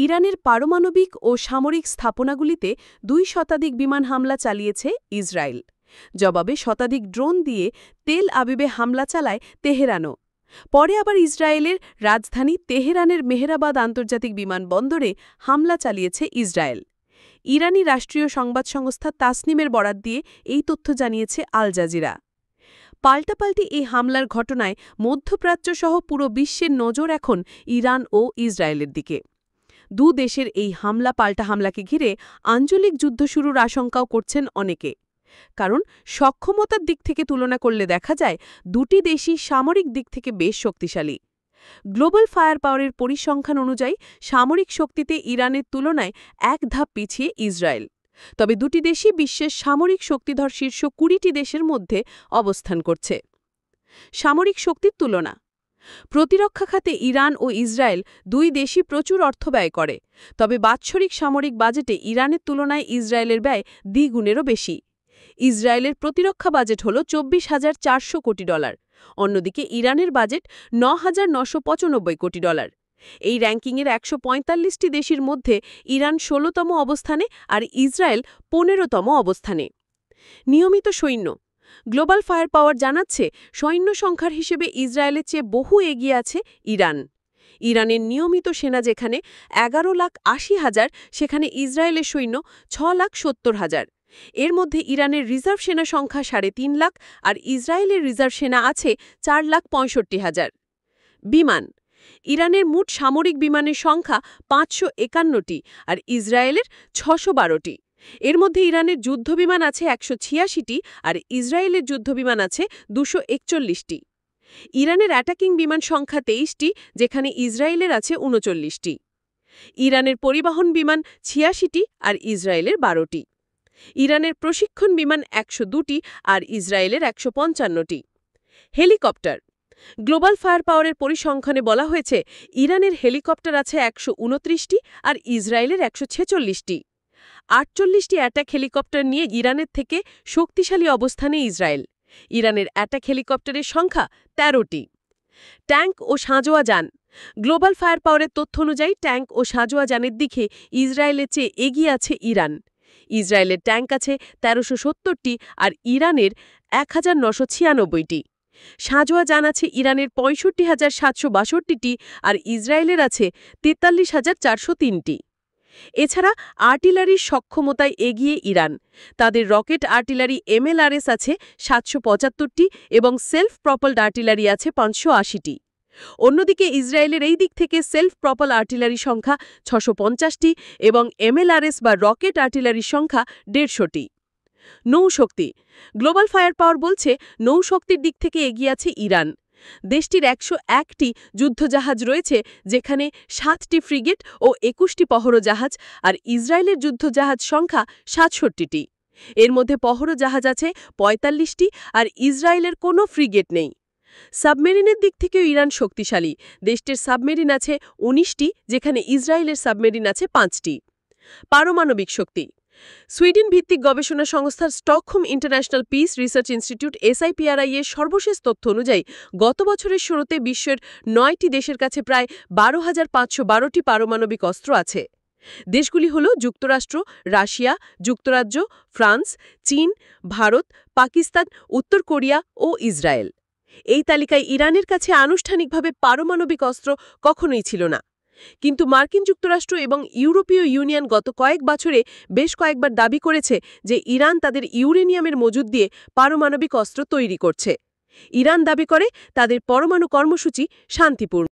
ইরানের পারমাণবিক ও সামরিক স্থাপনাগুলিতে ২ শতাধিক বিমান হামলা চালিয়েছে ইসরায়েল। জবাবে শতাধিক ড্রোন দিয়ে তেল আবিবে হামলা চালায় তেহরানও। পরে আবার ইসরায়েলের রাজধানী তেহরানের মেহরাবাদ আন্তর্জাতিক বিমানবন্দরে হামলা চালিয়েছে ইসরায়েল। ইরানি রাষ্ট্রীয় সংবাদ সংস্থা তাসনিমের বরাত দিয়ে এই তথ্য জানিয়েছে আল জাজিরা। পাল্টাপাল্টি এই হামলার ঘটনায় মধ্যপ্রাচ্যসহ পুরো বিশ্বের নজর এখন ইরান ও ইসরায়েলের দিকে। দু দেশের এই পাল্টা হামলাকে ঘিরে আঞ্চলিক যুদ্ধ শুরুর আশঙ্কাও করছেন অনেকে। কারণ সক্ষমতার দিক থেকে তুলনা করলে দেখা যায় দুটি দেশই সামরিক দিক থেকে বেশ শক্তিশালী। গ্লোবাল ফায়ার পাওয়ারের পরিসংখ্যান অনুযায়ী সামরিক শক্তিতে ইরানের তুলনায় এক ধাপ পিছিয়ে ইসরায়েল। তবে দুটি দেশই বিশ্বের সামরিক শক্তিধর শীর্ষ ২০টি দেশের মধ্যে অবস্থান করছে। সামরিক শক্তির তুলনা। প্রতিরক্ষা খাতে ইরান ও ইসরায়েল দুই দেশই প্রচুর অর্থ ব্যয় করে, তবে বাৎসরিক সামরিক বাজেটে ইরানের তুলনায় ইসরায়েলের ব্যয় দ্বিগুণেরও বেশি। ইসরায়েলের প্রতিরক্ষা বাজেট হল $২৪,৪০০ কোটি, অন্যদিকে ইরানের বাজেট $৯,৯৯৫ কোটি। এই র্যাঙ্কিংয়ের ১৪৫টি দেশের মধ্যে ইরান ১৬তম অবস্থানে আর ইসরায়েল ১৫তম অবস্থানে। নিয়মিত সৈন্য। গ্লোবাল ফায়ার পাওয়ার জানাচ্ছে সৈন্য সংখ্যার হিসেবে ইসরায়েলের চেয়ে বহু এগিয়ে আছে ইরান। ইরানের নিয়মিত সেনা যেখানে ১১,৮০,০০০, সেখানে ইসরায়েলের সৈন্য ৬,৭০,০০০। এর মধ্যে ইরানের রিজার্ভ সেনা সংখ্যা ৩.৫ লাখ আর ইসরায়েলের রিজার্ভ সেনা আছে ৪,৬৫,০০০। বিমান। ইরানের মোট সামরিক বিমানের সংখ্যা ৫৫১টি আর ইসরায়েলের ৬১২টি। এর মধ্যে ইরানের যুদ্ধবিমান আছে ১৮৬টি আর ইসরায়েলের যুদ্ধবিমান আছে ২৪১টি। ইরানের অ্যাটাকিং বিমান সংখ্যা ২৩টি, যেখানে ইসরায়েলের আছে ৩৯টি। ইরানের পরিবহন বিমান ৮৬টি আর ইসরায়েলের ১২টি। ইরানের প্রশিক্ষণ বিমান ১০২টি আর ইসরায়েলের ১৫৫টি। হেলিকপ্টার। গ্লোবাল ফায়ার পাওয়ারের পরিসংখ্যানে বলা হয়েছে ইরানের হেলিকপ্টার আছে ১২৯টি আর ইসরায়েলের ১৪৬টি। ৪৮টি অ্যাটাক হেলিকপ্টার নিয়ে ইরানের থেকে শক্তিশালী অবস্থানে ইসরায়েল। ইরানের অ্যাটাক হেলিকপ্টারের সংখ্যা ১৩টি। ট্যাঙ্ক ও সাঁজোয়া যান। গ্লোবাল ফায়ার পাওয়ারের তথ্য অনুযায়ী ট্যাঙ্ক ও সাঁজোয়া যানের দিকে ইসরায়েলের চেয়ে এগিয়ে আছে ইরান। ইসরায়েলের ট্যাঙ্ক আছে ১৩৭০টি আর ইরানের ১,৯৯৬টি। সাঁজোয়া যান আছে ইরানের ৬৫,৭৬২টি আর ইসরায়েলের আছে ৪৩,৪০৩টি। এছাড়া আর্টিলারির সক্ষমতায় এগিয়ে ইরান। তাদের রকেট আর্টিলারি MLRS আছে ৭৭৫টি এবং সেলফ প্রপলড আর্টিলারি আছে ৫৮০টি। অন্যদিকে ইসরায়েলের এই দিক থেকে সেলফ প্রপল আর্টিলারি সংখ্যা ৬৫০টি এবং MLRS বা রকেট আর্টিলারির সংখ্যা ১৫০টি। নৌশক্তি। গ্লোবাল ফায়ার পাওয়ার বলছে নৌশক্তির দিক থেকে এগিয়ে আছে ইরান। দেশটির ১০১টি যুদ্ধজাহাজ রয়েছে, যেখানে ৭টি ফ্রিগেট ও ২১টি পহরো জাহাজ আর ইসরায়েলের যুদ্ধজাহাজ সংখ্যা ৬৭টি। এর মধ্যে পহরো জাহাজ আছে ৪৫টি আর ইসরায়েলের কোনো ফ্রিগেট নেই। সাবমেরিনের দিক থেকেও ইরান শক্তিশালী। দেশটির সাবমেরিন আছে ১৯টি, যেখানে ইসরায়েলের সাবমেরিন আছে ৫টি। পারমাণবিক শক্তি। সুইডেন ভিত্তিক গবেষণা সংস্থার Stockholm international piece research institute SIPRI এর সর্বশেষ তথ্য অনুযায়ী গত বছরের শুরুতে বিশ্বের ৯টি দেশের কাছে প্রায় ১২,৫১২টি পারমাণবিক অস্ত্র আছে। দেশগুলি হল যুক্তরাষ্ট্র, রাশিয়া, যুক্তরাজ্য, ফ্রান্স, চীন, ভারত, পাকিস্তান, উত্তর কোরিয়া ও ইসরায়েল। এই তালিকায় ইরানের কাছে আনুষ্ঠানিকভাবে পারমাণবিক অস্ত্র কখনোই ছিল না। কিন্তু মার্কিন যুক্তরাষ্ট্র এবং ইউরোপীয় ইউনিয়ন গত কয়েক বছরে বেশ কয়েকবার দাবি করেছে যে ইরান তাদের ইউরেনিয়ামের মজুদ দিয়ে পারমাণবিক অস্ত্র তৈরি করছে। ইরান দাবি করে তাদের পরমাণু কর্মসূচি শান্তিপূর্ণ।